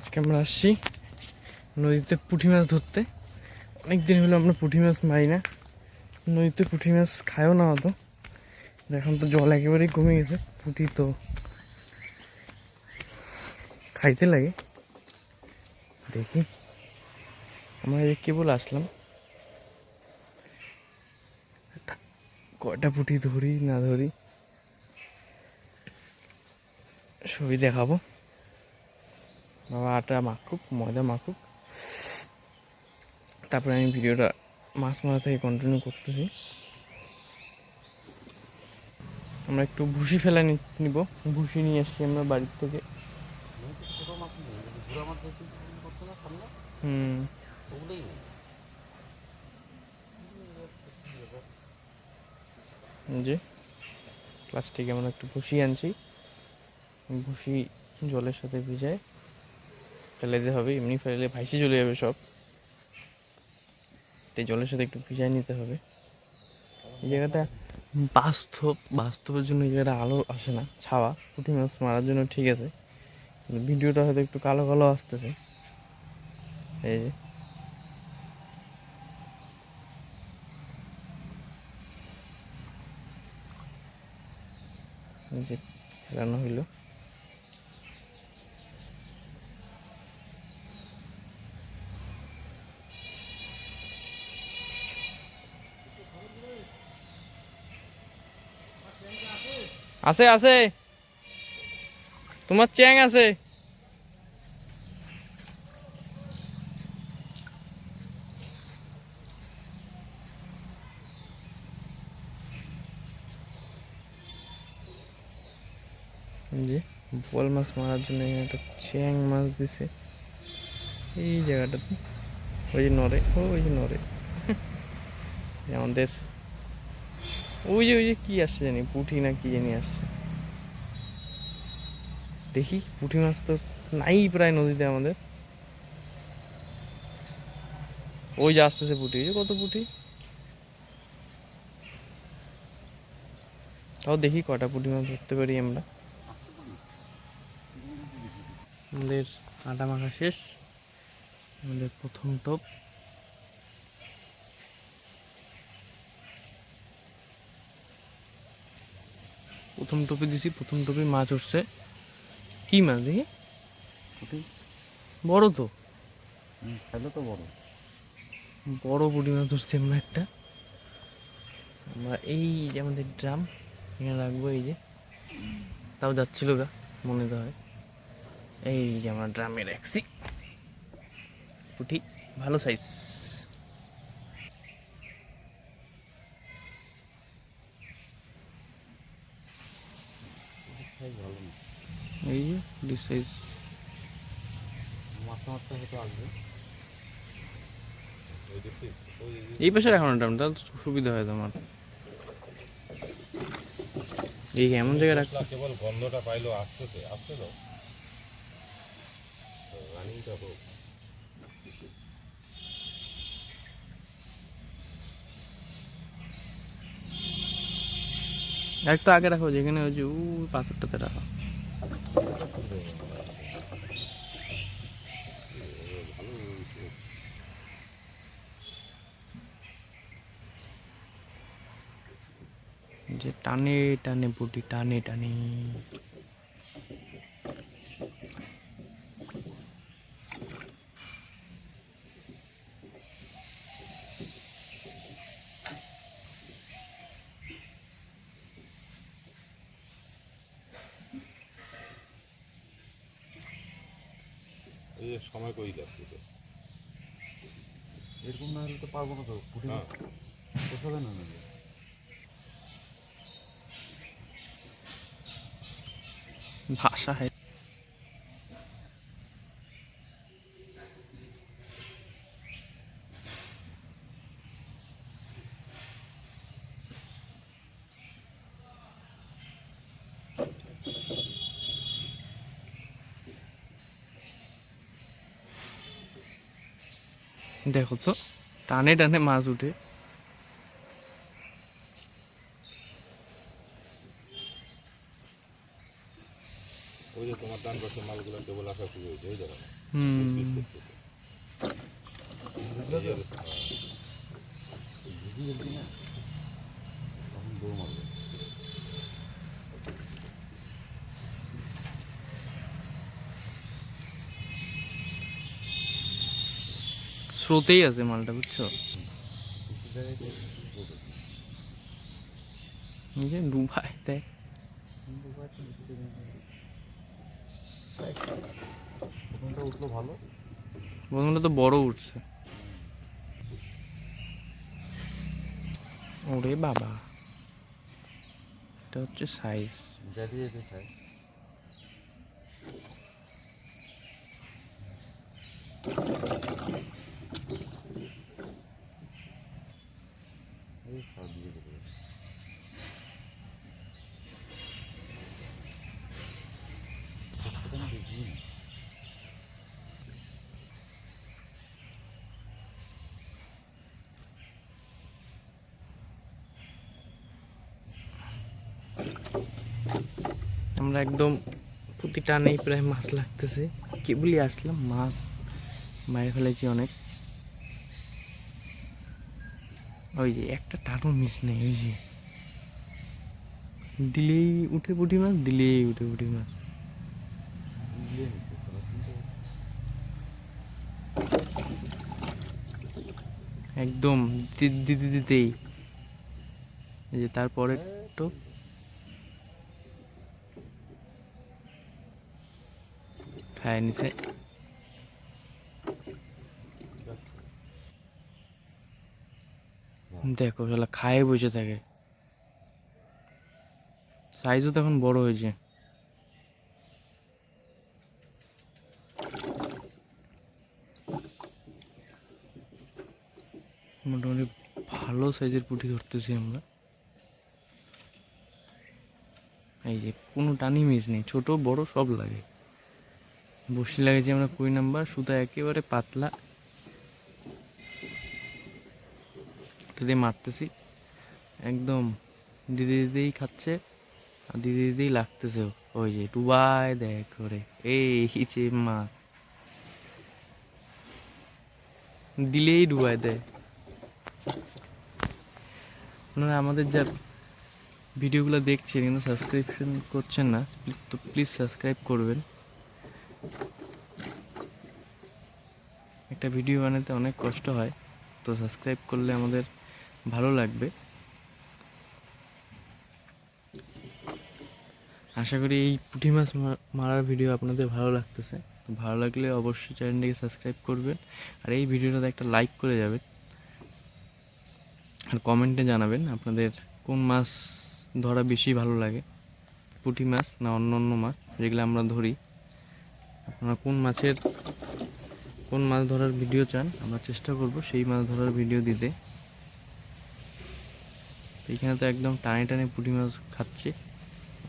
আজকে আমরা আসছি নদীতে পুঁটি মাছ ধরতে। অনেক দিন হলো আমরা পুঁটি মাছ মারি না, নদীতে পুঁটি মাছ খায়ও না অত। এখন তো জল একেবারেই কমে গেছে, পুঁটি তো খাইতে লাগে। দেখি, আমরা এই কেবল আসলাম, কয়টা পুঁটি ধরি না ধরি সবই দেখাবো। বাবা আটা মাখুক, ময়দা মাখুক, তারপরে আমি ভিডিওটা মাছ মারা থেকে কন্টিনিউ করতেছি। আমরা একটু ভুসি ফেলা নিব, ভুসি নিয়ে আসছি আমরা বাড়ির থেকে। যে প্লাস্টিকে আমরা একটু ভুসি আনছি, ভুসি জলের সাথে ভিজায় ফেলে দিতে হবে। এমনি ফেলে ভাইসে চলে যাবে সব, তাই জলের সাথে একটু ভিজায় নিতে হবে। এই জায়গাটা বাস্তবের জন্য এই জায়গাটা আলো আসে না, ছাওয়া। পুঁটি মাছ মারার জন্য ঠিক আছে, কিন্তু ভিডিওটা হয়তো একটু কালো কালো আসতেছে। এই যে ফেলানো হইলো। আছে আছে, তোমার চ্যাং আছে। যে বোয়াল মাছ মারার জন্য একটা চ্যাং মাছ দিছে এই জায়গাটাতে। ওই যে নড়ে, ওই যে নড়ে আমাদের। ওই যে কি আসছে জানি, পুঁটি না কি জানি আসছে। দেখি, পুঁটি মাছ তো নাই প্রায় নদীতে আমাদের। ওই যে আসতেছে পুঁটি, ওই যে কত পুঁটি। তাও দেখি কটা পুঁটি মাছ ধরতে পারি আমরা। আমাদের আটা মাখা শেষ, আমাদের প্রথম টোপ। প্রথম টোপে দিছি, প্রথম টোপে মাছ উঠছে। কি মাছ দেখি? বড় তো, তো বড় বড় পুঁটি মাছ ধরছি আমরা একটা। আমরা এই যে আমাদের ড্রাম এখানে রাখবো, এই যে তাও যাচ্ছিল গা, মনে তো হয়। এই যে আমরা ড্রামে রাখছি পুঁটি, ভালো সাইজ। ভালো না, এই যে পুঁটি সাইজ। মাথা মাথা হয়তো আসবে। এই পাশে রাখো ড্রাম, তাহলে সুবিধা হয় তোমার। এই এমন জায়গায় রাখ, কেবল গন্ধটা পাইলো, আসতেছে আসতে দাও, রানিংটা হোক। একটু আগে রাখো, যেখানে ওই যে পাথরটাতে রাখো। যে টানে টানে পুঁটি, টানে টানে। এই যে সময় কই লাগতেছে, এরকম না হলে তো পারবো না তো, পুঁটি পোষাবে না নাকি? ভাষা হয়। দেখো তো, টানে টানে মাছ উঠে। ওই যে তোমার ডান পাশে মালগুলো কেবল আসা শুরু হয়েছে, ওই দেখো হুম পিস করতেছে। এই যে, ভিজি গেছি না, তখন দৌড় মারবে। স্রোতেই আছে মালটা, বুঝছো? কিছু জায়গায় তো বলবে, এই যে ডুবাই দেখ। কিন্তু হয়তো কিছু জায়গায় প্রথমটা উঠলো ভালো। প্রথমটা তো বড় উঠছে। ওরে বাবা, এটা হচ্ছে সাইজ। যেতে যেতে খায়। এই সব দিয়ে দেবে। সেটা আমি দেখিনি। আমরা একদম প্রতি টানেই প্রায় মাছ লাগতেছে। কেবলই আসলাম, মাছ মারে ফেলেছি অনেক। ওই যে একটা টানও মিস নেই, ওই যে দিলেই উঠে পুঁটি মাছ, দিলেই উঠে পুঁটি মাছ। বুঝলে নিচ্ছে তারা, কিন্তু একদম দিতে দিতেই এই যে তারপরে তো খায় নিছে। দেখো শালা খায় বসে থাকে। সাইজও তো এখন বড় হয়েছে। মোটামুটি ভালো সাইজের পুঁটি ধরতেছি আমরা। এই যে কোনো টানি মিস নেই, ছোট বড় সব লাগে। বসি লাগেছি আমরা 20 নাম্বার, সুতা একেবারে পাতলা, এটা দিয়ে মারতেছি একদম। দিদি দিদিই খাচ্ছে আর দিদি দিদিই লাগতেছে। ওই যে ডুবাই দেখ করে, এই হিচে মা দিলেই ডুবাই দেয়। আপনারা আমাদের যা ভিডিওগুলো দেখছেন কিন্তু সাবস্ক্রিপশন করছেন না, তো প্লিজ সাবস্ক্রাইব করবেন। একটা ভিডিও বানাতে অনেক কষ্ট হয়, তো সাবস্ক্রাইব করলে আমাদের ভালো লাগবে। আশা করি এই পুঁটি মাছ মারার ভিডিও আপনাদের ভালো লাগতেছে। তো ভালো লাগলে অবশ্যই চ্যানেলটিকে সাবস্ক্রাইব করবেন, আর এই ভিডিওটাতে একটা লাইক করে যাবেন, আর কমেন্টে জানাবেন আপনাদের কোন মাছ ধরা বেশি ভালো লাগে, পুঁটি মাছ না অন্য অন্য মাছ যেগুলো আমরা ধরি। আপনারা কোন মাছ ধরার ভিডিও চান, আমরা চেষ্টা করব সেই মাছ ধরার ভিডিও দিতে। এইখানে তো একদম টানে টানে পুঁটি মাছ খাচ্ছে,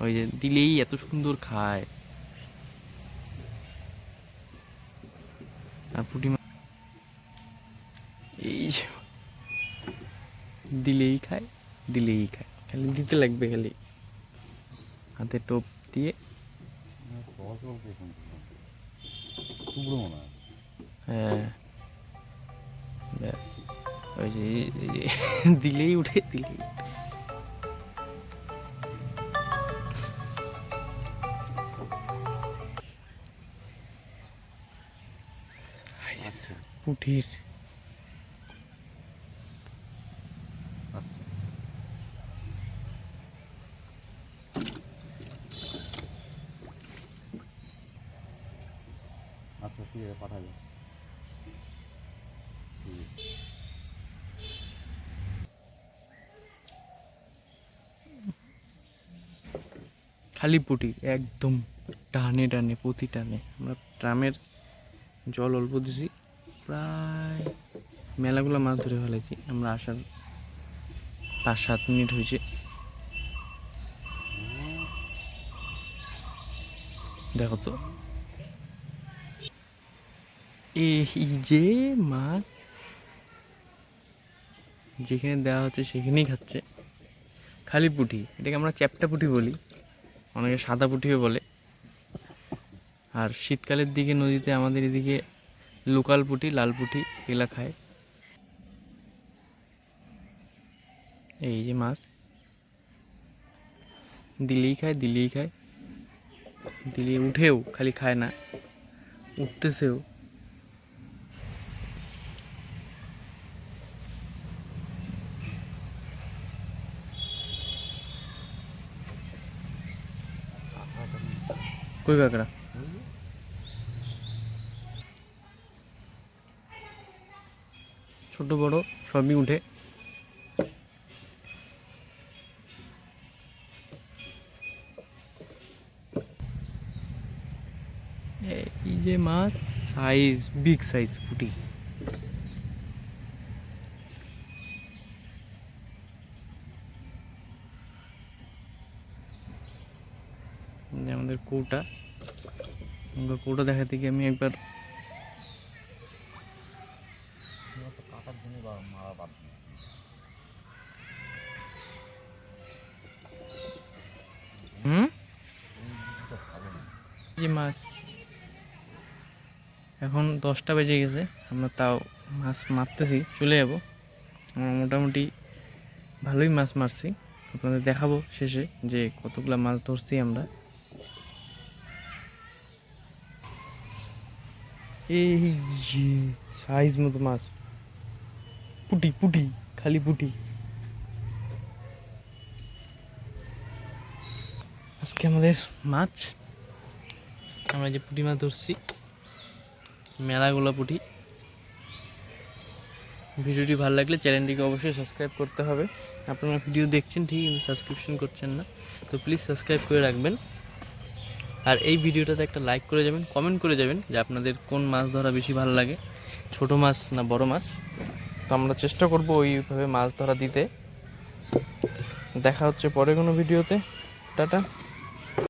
ওই যে দিলেই এত সুন্দর খায়। আর পুঁটি মাছ এই যে দিলেই খায়, দিলেই খায়, খালি দিতে লাগবে, খালি হাতে টোপ দিয়ে। সহজ অল্প টুকরো মনে হয়। হ্যাঁ ব্যাস, ওই যে এই যে দিলেই উঠে, দিলেই উঠে। আচ্ছা পুঁটির আচ্ছা আচ্ছা, ঠিক আছে, পাঠাবে। ঠিক আছে। খালি পুঁটি একদম টানে টানে, প্রতি টানে। আমরা ড্রামের জল অল্প দিছি, প্রায় মেলাগুলো মাছ ধরে ফেলেছি আমরা। আসার 5-7 মিনিট হয়েছে। দেখো তো এই যে মাছ যেখানে দেওয়া হচ্ছে সেখানেই খাচ্ছে। খালি পুঁটি, এটাকে আমরা চ্যাপ্টা পুঁটি বলি, অনেকে সাদা পুঁটিও বলে। আর শীতকালের দিকে নদীতে আমাদের এদিকে লোকাল পুঁটি, লাল পুঁটি এগুলা খায়। এই যে মাছ দিলেই খায়, দিলেই খায়, দিলে উঠেও, খালি খায় না, উঠতেছেও। কই কাঁকড়া? ছোট বড় সবই উঠে। এই যে মাছ, সাইজ বিগ সাইজ পুঁটি। আমাদের কৌটা, কৌটা দেখাতে গিয়ে আমি একবার কাটার জন্য মারা বাদ দিই। যে মাছ এখন 10টা বেজে গেছে, আমরা তাও মাছ মারতেছি, চলে যাব। আমরা মোটামুটি ভালোই মাছ মারছি, আপনাদের দেখাবো শেষে যে কতগুলা মাছ ধরছি আমরা। এই যে সাইজ মতো মাছ, পুঁটি পুঁটি, খালি পুঁটি। আজকে আমাদের মাছ, আমরা যে পুঁটি মাছ ধরছি, মেলাগুলো পুঁটি। ভিডিওটি ভালো লাগলে চ্যানেলটিকে অবশ্যই সাবস্ক্রাইব করতে হবে। আপনারা ভিডিও দেখছেন ঠিকই, কিন্তু সাবস্ক্রিপশন করছেন না, তো প্লিজ সাবস্ক্রাইব করে রাখবেন। আর এই ভিডিওটাতে একটা লাইক করে যাবেন, কমেন্ট করে যাবেন যে আপনাদের কোন মাছ ধরা বেশি ভালো লাগে, ছোট মাছ না বড় মাছ। তো আমরা চেষ্টা করব ওইভাবে মাছ ধরা দিতে। দেখা হচ্ছে পরে কোনো ভিডিওতে। টাটা।